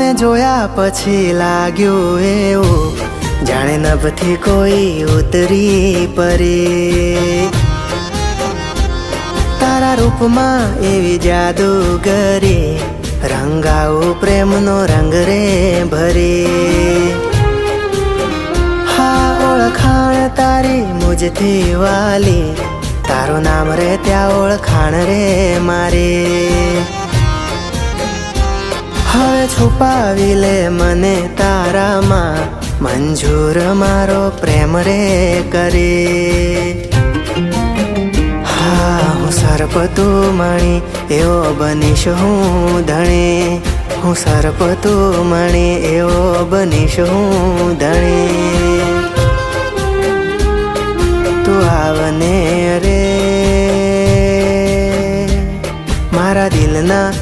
તને જોયા પછી લાગ્યું એવું જાણે નભથી કોઈ ઉતરી પરી. તારા રૂપમાં એવી જાદુગરી રંગાવું પ્રેમનો રંગ રે ભરી. હા ઓળખાણ તારી મુજથી વાલી, તારું નામ રે ત્યાં ઓળખાણ રે મારી. હવે છુપાવી લે મને તારામાં, મંજૂર મારો પ્રેમ રે કરી. હા હું સર્પ તું મણી એવો બનીશ હું ધણી. હું સર્પ તું મણી એવો બનીશ હું ધણી. તું આવને રે મારા દિલના